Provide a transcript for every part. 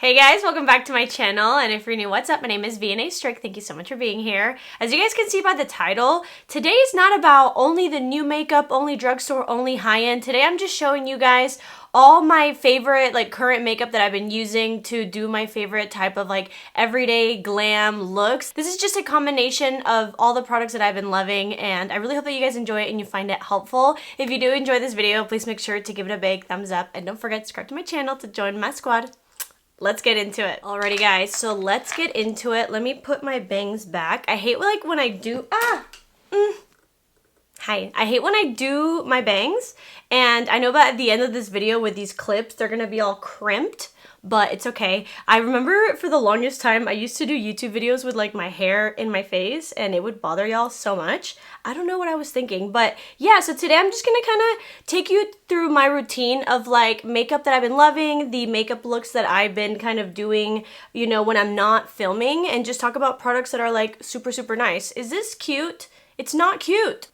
Hey guys, welcome back to my channel, and if you're new, what's up? My name is vianney.strick. Thank you so much for being here. As you guys can see by the title, today is not about only the new makeup, only drugstore, only high-end. Today I'm just showing you guys all my favorite current makeup that I've been using to do my favorite type of everyday glam looks. This is just a combination of all the products that I've been loving, and I really hope that you guys enjoy it and you find it helpful. If you do enjoy this video, please make sure to give it a big thumbs up, and don't forget to subscribe to my channel to join my squad. Let's get into it. Alrighty guys, so let's get into it. Let me put my bangs back. I hate when I do, Hi. I hate when I do my bangs, and I know that at the end of this video with these clips, they're gonna be all crimped, but it's okay. I remember for the longest time, I used to do YouTube videos with my hair in my face, and it would bother y'all so much. I don't know what I was thinking, but yeah, so today I'm just gonna kind of take you through my routine of makeup that I've been loving, the makeup looks that I've been kind of doing, you know, when I'm not filming, and just talk about products that are super, super nice. Is this cute? It's not cute.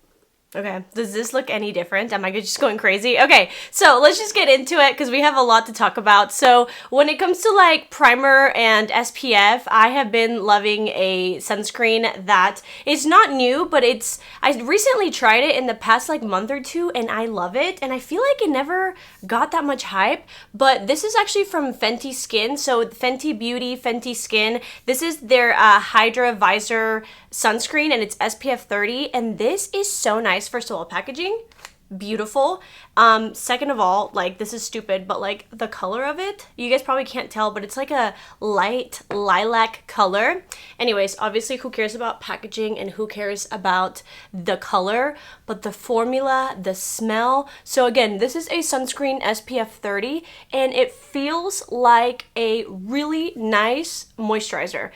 Okay, does this look any different? Am I just going crazy? Okay, so let's just get into it because we have a lot to talk about. So when it comes to primer and SPF, I have been loving a sunscreen that is not new, but I recently tried it in the past month or two, and I love it, and I feel like it never got that much hype, but this is actually from Fenty Skin. So Fenty Beauty, Fenty Skin, this is their Hydra Visor sunscreen, and it's SPF 30, and this is so nice. First of all, packaging, beautiful. Second of all, this is stupid, but the color of it, you guys probably can't tell, but it's a light lilac color. Anyways, obviously who cares about packaging and who cares about the color, but the formula, the smell. So again, this is a sunscreen SPF 30, and it feels like a really nice moisturizer.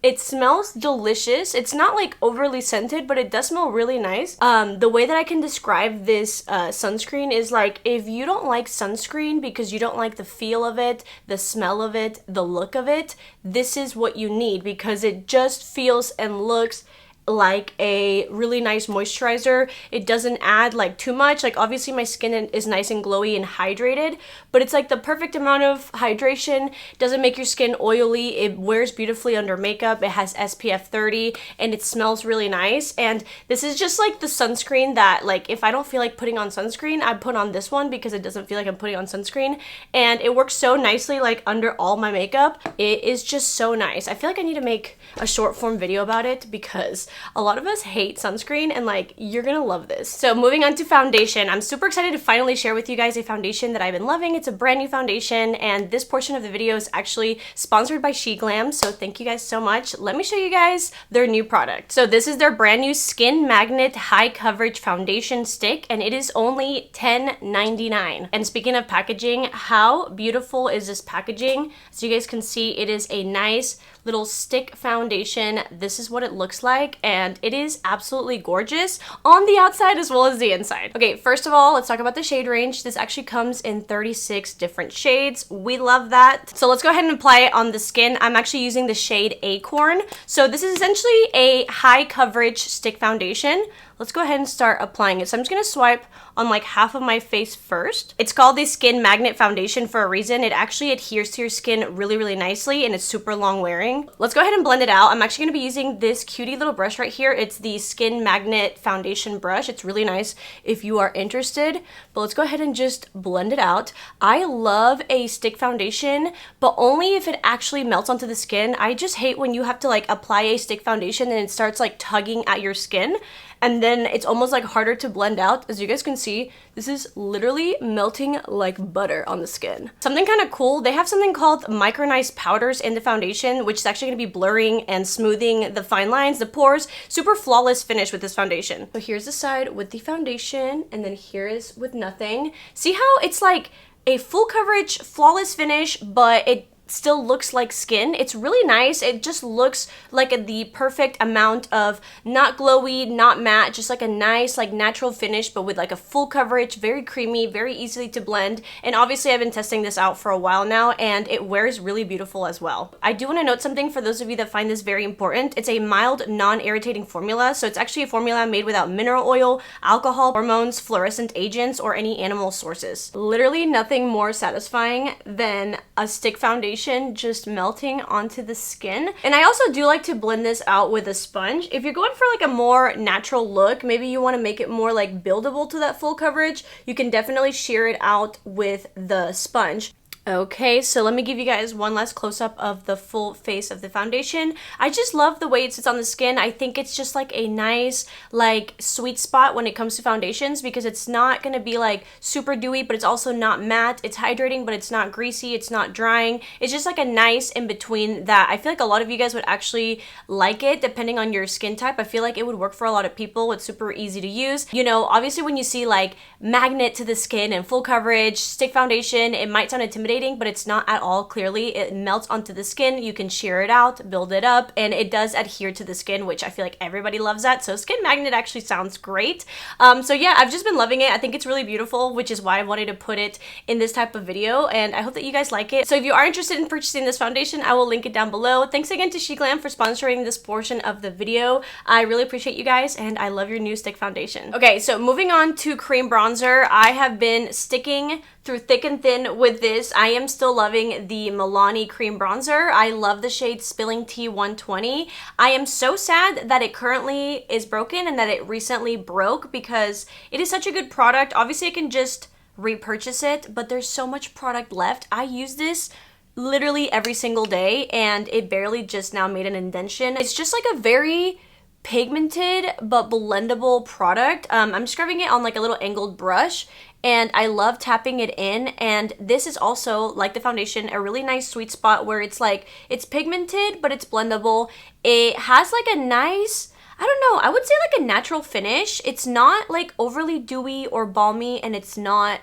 It smells delicious. It's not overly scented, but it does smell really nice. The way that I can describe this sunscreen is if you don't like sunscreen because you don't like the feel of it, the smell of it, the look of it, this is what you need because it just feels and looks like a really nice moisturizer. It doesn't add too much. Obviously my skin is nice and glowy and hydrated, but it's the perfect amount of hydration. Doesn't make your skin oily. It wears beautifully under makeup. It has SPF 30 and it smells really nice. And this is just the sunscreen that if I don't feel like putting on sunscreen, I put on this one because it doesn't feel like I'm putting on sunscreen, and it works so nicely under all my makeup. It is just so nice. I feel like I need to make a short form video about it because a lot of us hate sunscreen, and you're gonna love this. So moving on to foundation, I'm super excited to finally share with you guys a foundation that I've been loving. It's a brand new foundation, and this portion of the video is actually sponsored by SHEGLAM, so thank you guys so much. Let me show you guys their new product. So this is their brand new Skin Magnet High Coverage Foundation Stick, and it is only $10.99. And speaking of packaging, how beautiful is this packaging? As you guys can see, it is a nice little stick foundation. This is what it looks like, and it is absolutely gorgeous on the outside as well as the inside. Okay, first of all, let's talk about the shade range. This actually comes in 36 different shades. We love that. So let's go ahead and apply it on the skin. I'm actually using the shade Acorn. So this is essentially a high coverage stick foundation. Let's go ahead and start applying it. So I'm just gonna swipe on half of my face first. It's called the Skin Magnet Foundation for a reason. It actually adheres to your skin really, really nicely, and it's super long wearing. Let's go ahead and blend it out. I'm actually gonna be using this cutie little brush right here. It's the Skin Magnet Foundation brush. It's really nice if you are interested, but let's go ahead and just blend it out. I love a stick foundation, but only if it actually melts onto the skin. I just hate when you have to apply a stick foundation and it starts tugging at your skin, and then it's almost harder to blend out. As you guys can see, this is literally melting like butter on the skin. Something kind of cool, they have something called micronized powders in the foundation, which is actually going to be blurring and smoothing the fine lines, the pores. Super flawless finish with this foundation. So here's the side with the foundation, and then here is with nothing. See how it's a full coverage, flawless finish, but it still looks like skin. It's really nice. It just looks like the perfect amount of not glowy, not matte, just a nice natural finish, but with a full coverage, very creamy, very easily to blend. And obviously I've been testing this out for a while now, and it wears really beautiful as well. I do want to note something for those of you that find this very important. It's a mild, non-irritating formula. So it's actually a formula made without mineral oil, alcohol, hormones, fluorescent agents, or any animal sources. Literally nothing more satisfying than a stick foundation foundation just melting onto the skin. And I also do like to blend this out with a sponge. If you're going for like a more natural look, maybe you want to make it more like buildable to that full coverage, you can definitely sheer it out with the sponge. Okay, so let me give you guys one last close-up of the full face of the foundation. I just love the way it sits on the skin. I think it's just like a nice, like, sweet spot when it comes to foundations because it's not gonna be like super dewy, but it's also not matte. It's hydrating, but it's not greasy, it's not drying. It's just like a nice in-between that I feel like a lot of you guys would actually like it depending on your skin type. I feel like it would work for a lot of people. It's super easy to use. You know, obviously when you see like magnet to the skin and full coverage, stick foundation, it might sound intimidating, but it's not at all. Clearly it melts onto the skin, you can sheer it out, build it up, and it does adhere to the skin, which I feel like everybody loves that. So skin magnet actually sounds great. So yeah, I've just been loving it. I think it's really beautiful, which is why I wanted to put it in this type of video, and I hope that you guys like it. So if you are interested in purchasing this foundation, I will link it down below. Thanks again to SHEGLAM for sponsoring this portion of the video. I really appreciate you guys, and I love your new stick foundation. Okay, so moving on to cream bronzer. I have been sticking through thick and thin with this. I am still loving the Milani cream bronzer. I love the shade Spilling Tea 120. I am so sad that it currently is broken and that it recently broke because it is such a good product. Obviously I can just repurchase it, but there's so much product left. I use this literally every single day and it barely just now made an indentation. It's just like a very pigmented but blendable product. I'm just grabbing it on like a little angled brush and I love tapping it in, and this is also, like the foundation, a really nice sweet spot where it's like, it's pigmented but it's blendable. It has like a nice, I don't know, I would say like a natural finish. It's not like overly dewy or balmy, and it's not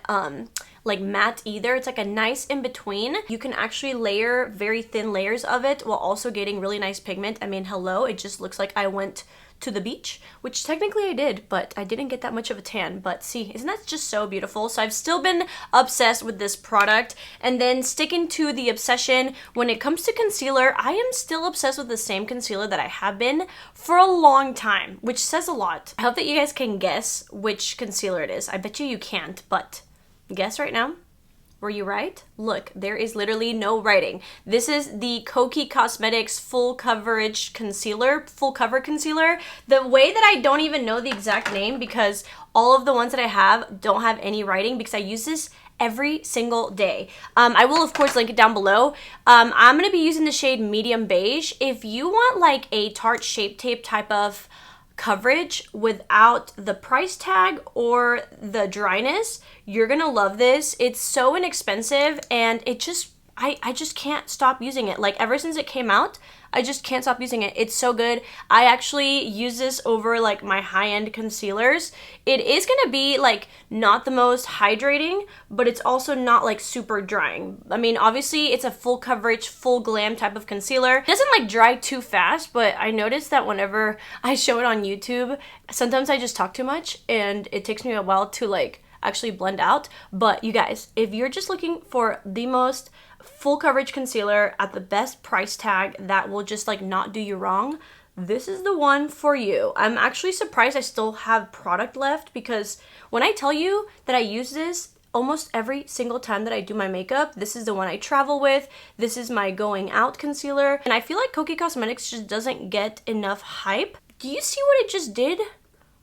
like matte either. It's like a nice in between. You can actually layer very thin layers of it while also getting really nice pigment. I mean, hello, it just looks like I went to the beach, which technically I did, but I didn't get that much of a tan. But see, isn't that just so beautiful? So I've still been obsessed with this product. And then sticking to the obsession, when it comes to concealer, I am still obsessed with the same concealer that I have been for a long time, which says a lot. I hope that you guys can guess which concealer it is. I bet you can't, but guess right now. Were you right? Look, there is literally no writing. This is the Kokie Cosmetics Full Coverage Concealer, Full Cover Concealer. The way that I don't even know the exact name because all of the ones that I have don't have any writing because I use this every single day. I will of course link it down below. I'm going to be using the shade Medium Beige. If you want like a Tarte Shape Tape type of coverage without the price tag or the dryness, you're gonna love this. It's so inexpensive and it just, I just can't stop using it. Like ever since it came out, I just can't stop using it. It's so good. I actually use this over like my high-end concealers. It is gonna be like not the most hydrating, but it's also not like super drying. I mean, obviously it's a full coverage, full glam type of concealer. It doesn't like dry too fast, but I noticed that whenever I show it on YouTube, sometimes I just talk too much and it takes me a while to like actually blend out. But you guys, if you're just looking for the most full coverage concealer at the best price tag that will just like not do you wrong, this is the one for you. I'm actually surprised I still have product left because when I tell you that I use this almost every single time that I do my makeup, this is the one I travel with. This is my going out concealer. And I feel like Kokie Cosmetics just doesn't get enough hype. Do you see what it just did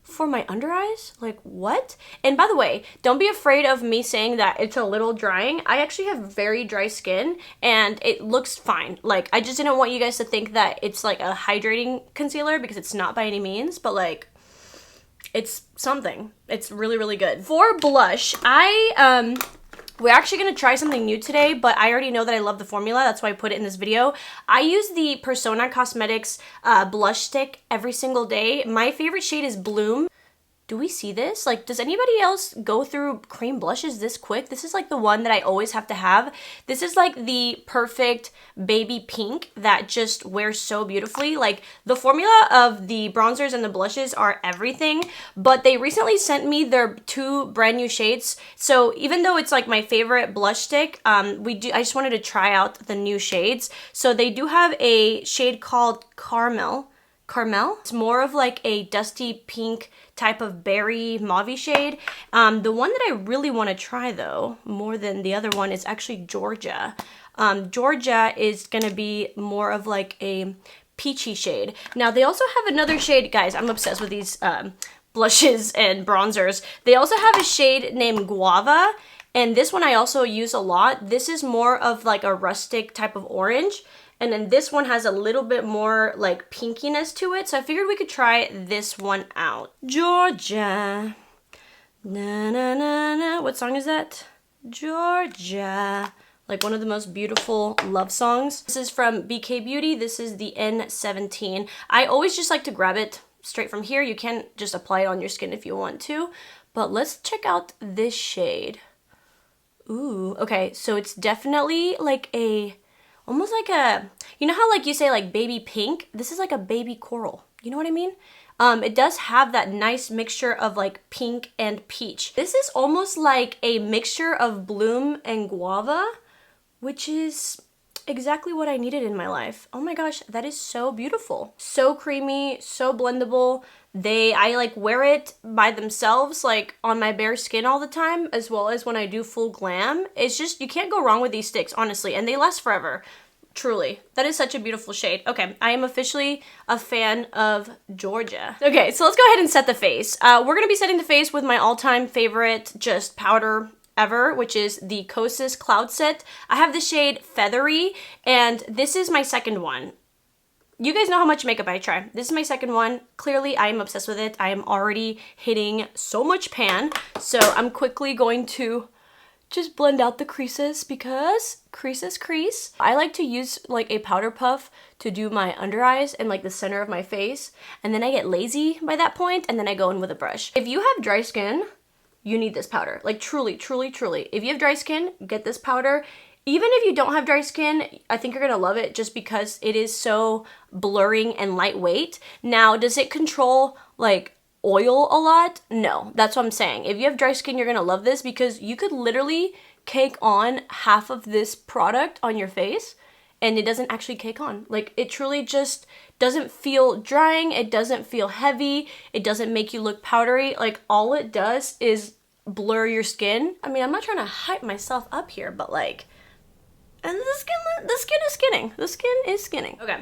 for my under eyes? Like what? And by the way, don't be afraid of me saying that it's a little drying. I actually have very dry skin and it looks fine. Like I just didn't want you guys to think that it's like a hydrating concealer because it's not by any means, but like it's something. It's really, really good. For blush, we're actually going to try something new today, but I already know that I love the formula. That's why I put it in this video. I use the Persona Cosmetics blush stick every single day. My favorite shade is Bloom. Do we see this? Like, does anybody else go through cream blushes this quick? This is like the one that I always have to have. This is like the perfect baby pink that just wears so beautifully. Like the formula of the bronzers and the blushes are everything, but they recently sent me their 2 brand new shades. So even though it's like my favorite blush stick, I just wanted to try out the new shades. So they do have a shade called Caramel. It's more of like a dusty pink type of berry mauve shade. The one that I really want to try though, more than the other one, is actually Georgia. Georgia is gonna be more of like a peachy shade. Now they also have another shade, guys, I'm obsessed with these blushes and bronzers. They also have a shade named Guava, and this one I also use a lot. This is more of like a rustic type of orange, and then this one has a little bit more like pinkiness to it, so I figured we could try this one out. Georgia, na na na na, what song is that? Georgia. Like one of the most beautiful love songs. This is from BK Beauty. This is the N17. I always just like to grab it straight from here. You can just apply it on your skin if you want to. But let's check out this shade. Ooh, okay. So it's definitely like a, almost like a, you know how like you say like baby pink? This is like a baby coral. You know what I mean? It does have that nice mixture of like pink and peach. This is almost like a mixture of bloom and guava, which is exactly what I needed in my life. Oh my gosh, that is so beautiful. So creamy, so blendable. I like wear it by themselves, like on my bare skin all the time, as well as when I do full glam. It's just, you can't go wrong with these sticks, honestly, and they last forever. Truly. That is such a beautiful shade. Okay, I am officially a fan of Georgia. Okay, so let's go ahead and set the face. We're gonna be setting the face with my all-time favorite just powder ever, which is the Kosas Cloud Set. I have the shade Feathery, and this is my second one. You guys know how much makeup I try. This is my second one. Clearly, I am obsessed with it. I am already hitting so much pan, so I'm quickly going to just blend out the creases because creases crease. I like to use like a powder puff to do my under eyes and like the center of my face, and then I get lazy by that point, and then I go in with a brush. If you have dry skin, you need this powder. Like truly, truly, truly. If you have dry skin, get this powder. Even if you don't have dry skin, I think you're gonna love it just because it is so blurring and lightweight. Now, does it control like oil a lot? No, that's what I'm saying. If you have dry skin, you're gonna love this because you could literally cake on half of this product on your face and it doesn't actually cake on. Like it truly just doesn't feel drying, it doesn't feel heavy, it doesn't make you look powdery. Like all it does is blur your skin. I mean, I'm not trying to hype myself up here, but like, and the skin is skinning. The skin is skinning. Okay,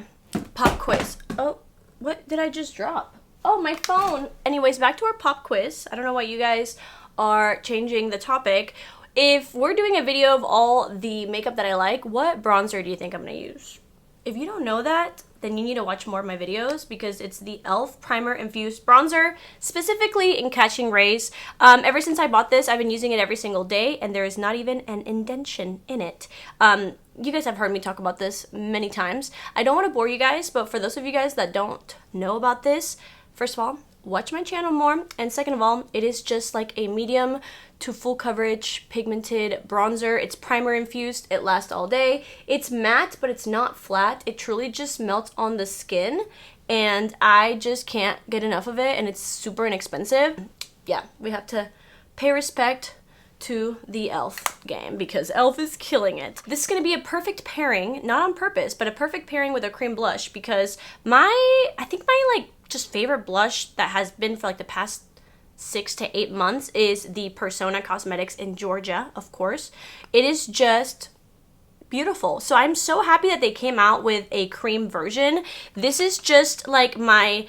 pop quiz. Oh, what did I just drop? Oh, my phone. Anyways, back to our pop quiz. I don't know why you guys are changing the topic. If we're doing a video of all the makeup that I like, what bronzer do you think I'm gonna use? If you don't know that, then you need to watch more of my videos because it's the e.l.f. Primer Infused Bronzer, specifically in Catching Rays. Ever since I bought this, I've been using it every single day, and there is not even an indentation in it. You guys have heard me talk about this many times. I don't want to bore you guys, but for those of you guys that don't know about this, first of all, watch my channel more, and second of all, it is just like a medium to full coverage pigmented bronzer. It's primer infused, it lasts all day. It's matte, but it's not flat. It truly just melts on the skin, and I just can't get enough of it, and it's super inexpensive. Yeah, we have to pay respect to the e.l.f. game because e.l.f. is killing it. This is gonna be a perfect pairing, not on purpose, but a perfect pairing with a cream blush because I think my like just favorite blush that has been for like the past 6 to 8 months is the Persona Cosmetics in Georgia, of course. It is just beautiful. So I'm so happy that they came out with a cream version. This is just like my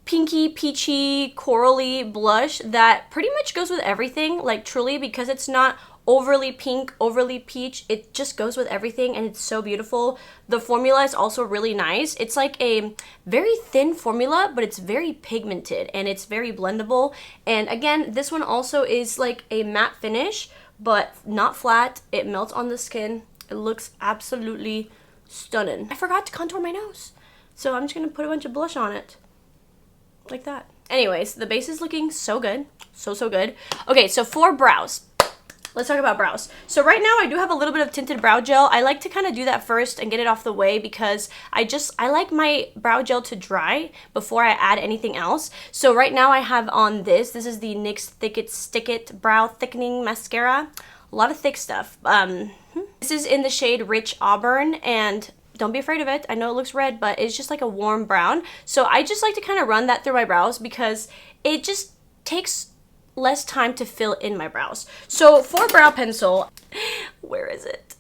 pinky, peachy, corally blush that pretty much goes with everything, like truly, because it's not overly pink, overly peach. It just goes with everything, and it's so beautiful. The formula is also really nice. It's like a very thin formula, but it's very pigmented, and it's very blendable. And again, this one also is like a matte finish, but not flat. It melts on the skin. It looks absolutely stunning. I forgot to contour my nose, so I'm just gonna put a bunch of blush on it. Like that. Anyways, the base is looking so good. So good. Okay, so for brows. Let's talk about brows. So right now I do have a little bit of tinted brow gel. I like to kind of do that first and get it off the way because I like my brow gel to dry before I add anything else. So right now I have on this is the NYX Thick It Stick It Brow Thickening Mascara. A lot of thick stuff. This is in the shade Rich Auburn, and don't be afraid of it. I know it looks red, but it's just like a warm brown. So I just like to kind of run that through my brows because it just takes less time to fill in my brows. So for brow pencil, where is it?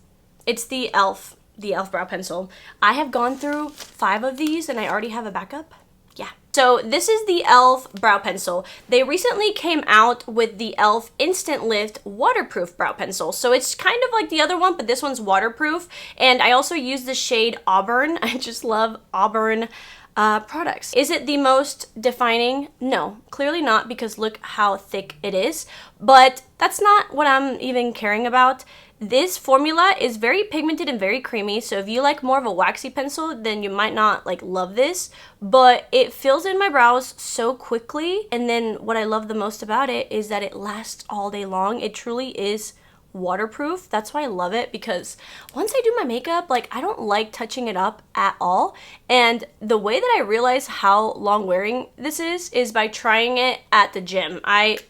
It's the e.l.f. brow pencil. I have gone through 5 of these and I already have a backup. Yeah. So this is the e.l.f. brow pencil. They recently came out with the e.l.f. Instant Lift waterproof brow pencil. So it's kind of like the other one, but this one's waterproof. And I also use the shade Auburn. I just love Auburn products. Is it the most defining? No, clearly not, because look how thick it is. But that's not what I'm even caring about. This formula is very pigmented and very creamy, so if you like more of a waxy pencil, then you might not like love this, but it fills in my brows so quickly. And then what I love the most about it is that it lasts all day long. It truly is waterproof. That's why I love it, because once I do my makeup, like, I don't like touching it up at all. And the way that I realize how long wearing this is by trying it at the gym.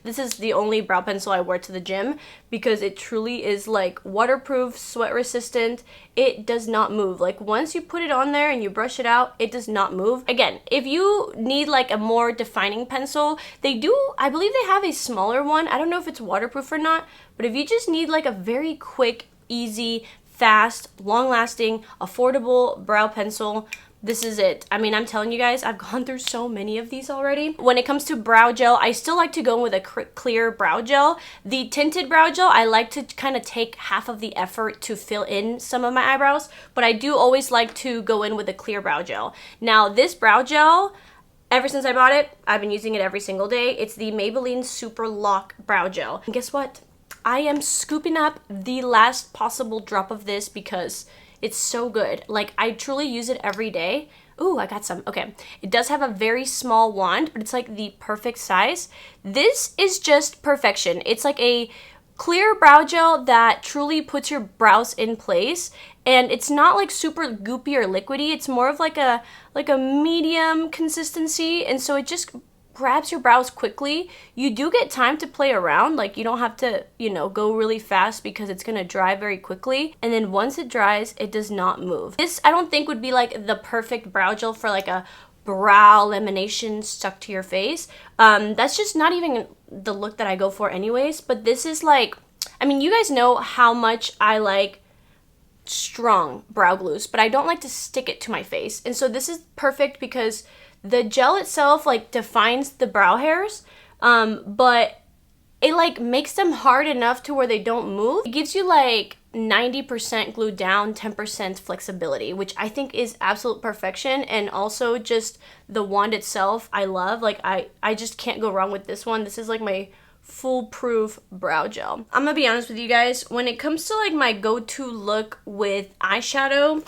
This is the only brow pencil I wear to the gym, because it truly is like waterproof, sweat resistant. It does not move. Like, once you put it on there and you brush it out, it does not move. Again, if you need like a more defining pencil, I believe they have a smaller one. I don't know if it's waterproof or not, but if you just need like a very quick, easy, fast, long-lasting, affordable brow pencil, this is it. I mean, I'm telling you guys, I've gone through so many of these already. When it comes to brow gel, I still like to go in with a clear brow gel. The tinted brow gel, I like to kind of take half of the effort to fill in some of my eyebrows, but I do always like to go in with a clear brow gel. Now, this brow gel, ever since I bought it, I've been using it every single day. It's the Maybelline Super Lock Brow Gel. And guess what? I am scooping up the last possible drop of this because it's so good. Like, I truly use it every day. Ooh, I got some. Okay. It does have a very small wand, but it's like the perfect size. This is just perfection. It's like a clear brow gel that truly puts your brows in place. And it's not like super goopy or liquidy. It's more of like a medium consistency. And so it just grabs your brows quickly. You do get time to play around. Like, you don't have to, go really fast because it's gonna dry very quickly. And then once it dries, it does not move. This, I don't think, would be like the perfect brow gel for like a brow lamination stuck to your face. That's just not even the look that I go for anyways. But this is like, I mean, you guys know how much I like strong brow glues, but I don't like to stick it to my face. And so this is perfect because the gel itself like defines the brow hairs, but it like makes them hard enough to where they don't move. It gives you like 90% glue down, 10% flexibility, which I think is absolute perfection. And also just the wand itself, I love. Like, I just can't go wrong with this one. This is like my foolproof brow gel. I'm gonna be honest with you guys, when it comes to like my go-to look with eyeshadow,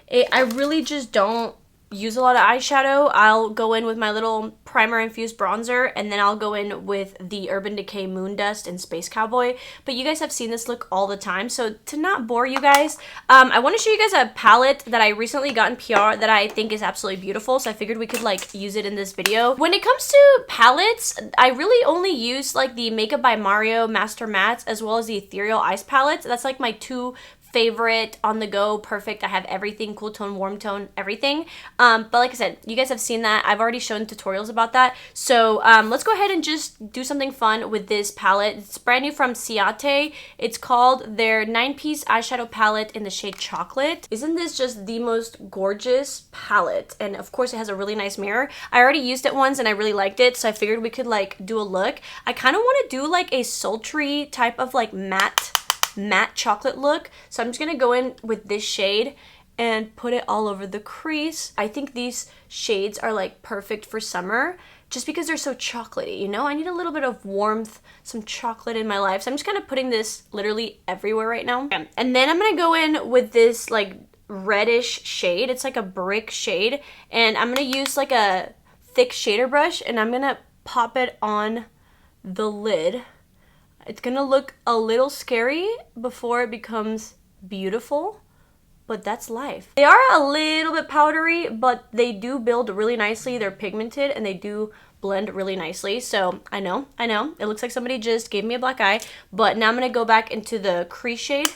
I really just don't use a lot of eyeshadow. I'll go in with my little primer infused bronzer, and then I'll go in with the Urban Decay Moon Dust and Space Cowboy. But you guys have seen this look all the time, so to not bore you guys, I want to show you guys a palette that I recently got in PR that I think is absolutely beautiful, so I figured we could like use it in this video. When it comes to palettes, I really only use like the Makeup by Mario Master Mattes as well as the Ethereal Ice palettes. That's like my two favorite on the go, perfect. I have everything, cool tone, warm tone, everything. But like I said, you guys have seen that. I've already shown tutorials about that. So let's go ahead and just do something fun with this palette. It's brand new from Ciate. It's called their 9-piece eyeshadow palette in the shade Chocolate. Isn't this just the most gorgeous palette? And of course it has a really nice mirror. I already used it once and I really liked it, so I figured we could like do a look. I kind of want to do like a sultry type of like matte chocolate look. So I'm just gonna go in with this shade and put it all over the crease. I think these shades are like perfect for summer just because they're so chocolatey, I need a little bit of warmth, some chocolate in my life. So I'm just kind of putting this literally everywhere right now. And then I'm gonna go in with this like reddish shade. It's like a brick shade, and I'm gonna use like a thick shader brush and I'm gonna pop it on the lid. It's gonna look a little scary before it becomes beautiful, but that's life. They are a little bit powdery, but they do build really nicely. They're pigmented and they do blend really nicely. So I know, it looks like somebody just gave me a black eye, but now I'm gonna go back into the crease shade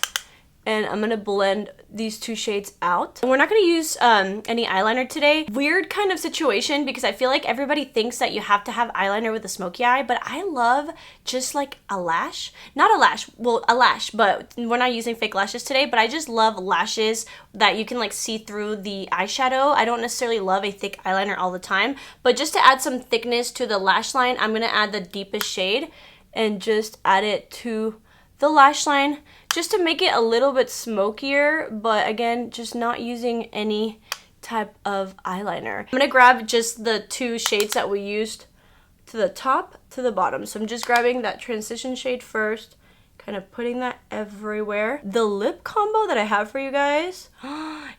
and I'm gonna blend these two shades out. And we're not gonna use any eyeliner today. Weird kind of situation because I feel like everybody thinks that you have to have eyeliner with a smoky eye, but I love just like a lash. Not a lash, well, a lash, but we're not using fake lashes today, but I just love lashes that you can like see through the eyeshadow. I don't necessarily love a thick eyeliner all the time, but just to add some thickness to the lash line, I'm gonna add the deepest shade and just add it to the lash line just to make it a little bit smokier, but again, just not using any type of eyeliner. I'm gonna grab just the two shades that we used to the top to the bottom. So I'm just grabbing that transition shade first, kind of putting that everywhere. The lip combo that I have for you guys,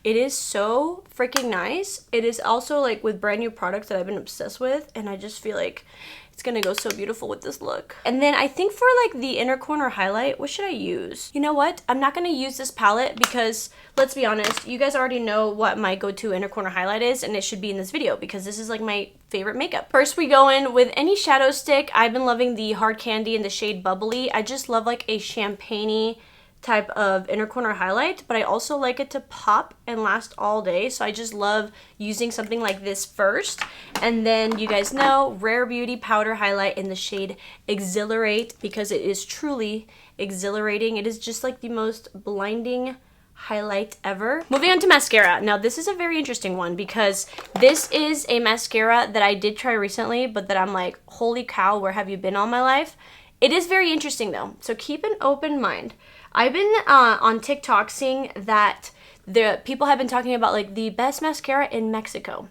it is so freaking nice. It is also like with brand new products that I've been obsessed with, and I just feel like it's gonna go so beautiful with this look. And then I think for like the inner corner highlight, what should I use? You know what? I'm not gonna use this palette because let's be honest, you guys already know what my go-to inner corner highlight is, and it should be in this video because this is like my favorite makeup. First we go in with any shadow stick. I've been loving the Hard Candy in the shade Bubbly. I just love like a champagne-y type of inner corner highlight, but I also like it to pop and last all day, so I just love using something like this first. And then you guys know Rare Beauty powder highlight in the shade Exhilarate because it is truly exhilarating. It is just like the most blinding highlight ever. Moving on to mascara. Now this is a very interesting one because this is a mascara that I did try recently, but that I'm like, holy cow, where have you been all my life? It is very interesting though, so keep an open mind. I've been on TikTok seeing that the people have been talking about like the best mascara in Mexico.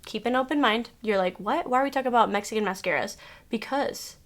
Keep an open mind. You're like, what? Why are we talking about Mexican mascaras? Because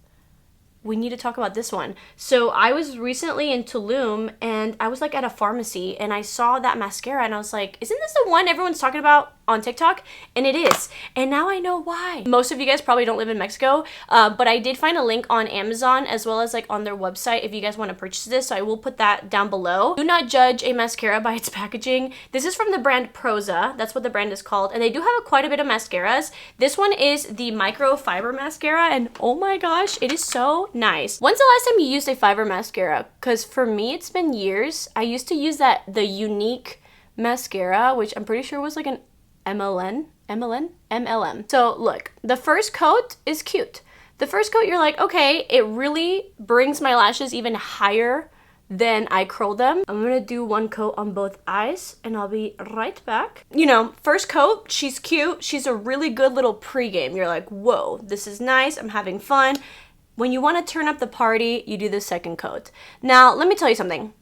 we need to talk about this one. So I was recently in Tulum and I was like at a pharmacy and I saw that mascara and I was like, isn't this the one everyone's talking about on TikTok? And it is. And now I know why. Most of you guys probably don't live in Mexico, but I did find a link on Amazon as well as like on their website if you guys want to purchase this. So I will put that down below. Do not judge a mascara by its packaging. This is from the brand Prosa. That's what the brand is called. And they do have quite a bit of mascaras. This one is the microfiber mascara and oh my gosh, it is so nice. When's the last time you used a fiber mascara? Because for me, it's been years. I used to use the Unique mascara, which I'm pretty sure was like an MLM. So look, the first coat is cute. The first coat, you're like, okay, it really brings my lashes even higher than I curl them. I'm gonna do one coat on both eyes and I'll be right back. You know, first coat, she's cute. She's a really good little pregame. You're like, whoa, this is nice. I'm having fun. When you want to turn up the party, you do the second coat. Now, let me tell you something.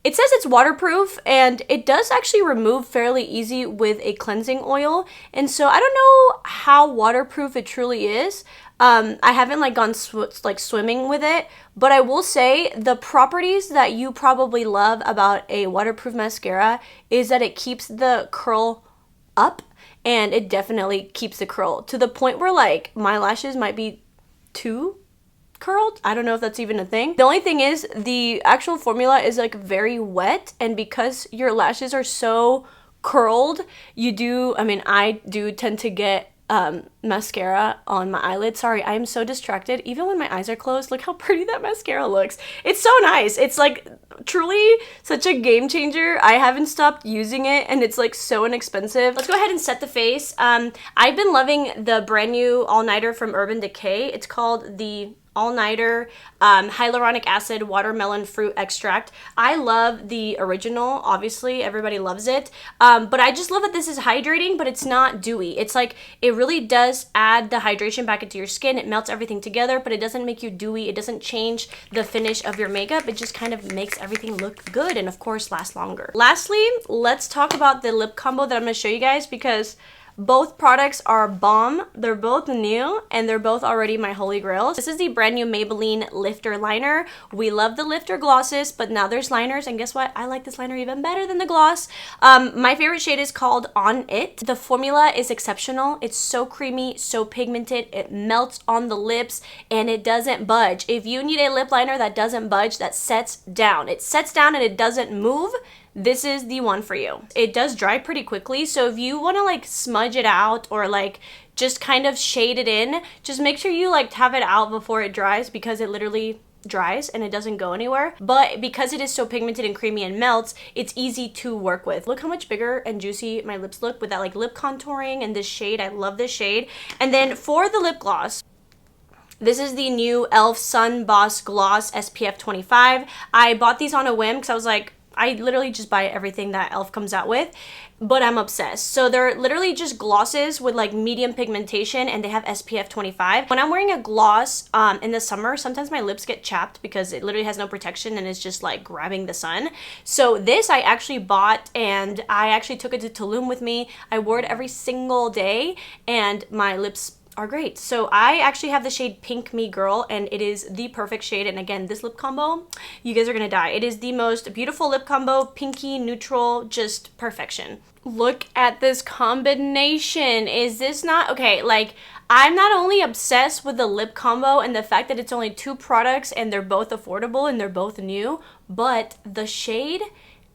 It says it's waterproof and it does actually remove fairly easy with a cleansing oil. And so I don't know how waterproof it truly is. I haven't like gone swimming with it, but I will say the properties that you probably love about a waterproof mascara is that it keeps the curl up and it definitely keeps the curl to the point where like my lashes might be too curled. I don't know if that's even a thing. The only thing is the actual formula is like very wet, and because your lashes are so curled, I do tend to get mascara on my eyelids. Sorry, I am so distracted. Even when my eyes are closed, look how pretty that mascara looks. It's so nice. It's like truly such a game changer. I haven't stopped using it and it's like so inexpensive. Let's go ahead and set the face. I've been loving the brand new all-nighter from Urban Decay. It's called the all-nighter hyaluronic acid watermelon fruit extract. I love the original, obviously everybody loves it, but I just love that this is hydrating, but it's not dewy. It's like it really does add the hydration back into your skin. It melts everything together, but it doesn't make you dewy. It doesn't change the finish of your makeup. It just kind of makes everything look good and of course last longer. Lastly, let's talk about the lip combo that I'm going to show you guys because both products are bomb. They're both new and they're both already my holy grails. This is the brand new Maybelline Lifter Liner. We love the Lifter glosses, but now there's liners, and guess what? I like this liner even better than the gloss. My favorite shade is called On It. The formula is exceptional. It's so creamy, so pigmented. It melts on the lips and it doesn't budge. If you need a lip liner that doesn't budge, that sets down. It sets down and it doesn't move, this is the one for you. It does dry pretty quickly, so if you want to like smudge it out or like just kind of shade it in, just make sure you like have it out before it dries because it literally dries and it doesn't go anywhere. But because it is so pigmented and creamy and melts, it's easy to work with. Look how much bigger and juicy my lips look with that like lip contouring and this shade. I love this shade. And then for the lip gloss, this is the new e.l.f. Sun Boss Gloss SPF 25. I bought these on a whim because I was like, I literally just buy everything that e.l.f. comes out with, but I'm obsessed. So they're literally just glosses with like medium pigmentation and they have SPF 25. When I'm wearing a gloss in the summer, sometimes my lips get chapped because it literally has no protection and it's just like grabbing the sun. So this I actually bought and I actually took it to Tulum with me. I wore it every single day and my lips are great. So I actually have the shade Pink Me Girl and it is the perfect shade. And again, this lip combo, you guys are gonna die. It is the most beautiful lip combo, pinky, neutral, just perfection. Look at this combination. Is this not, okay, like I'm not only obsessed with the lip combo and the fact that it's only 2 products and they're both affordable and they're both new, but the shade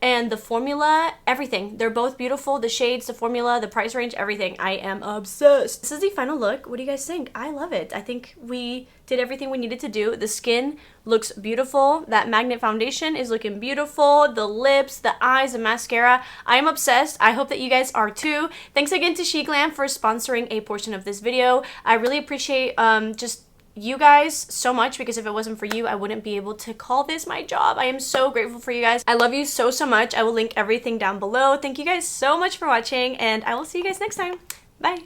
and the formula, everything. They're both beautiful. The shades, the formula, the price range, everything. I am obsessed. This is the final look. What do you guys think? I love it. I think we did everything we needed to do. The skin looks beautiful. That magnet foundation is looking beautiful. The lips, the eyes, the mascara. I am obsessed. I hope that you guys are too. Thanks again to SHEGLAM for sponsoring a portion of this video. I really appreciate just you guys so much, because if it wasn't for you, I wouldn't be able to call this my job. I am so grateful for you guys. I love you so much. I will link everything down below. Thank you guys so much for watching and I will see you guys next time. Bye.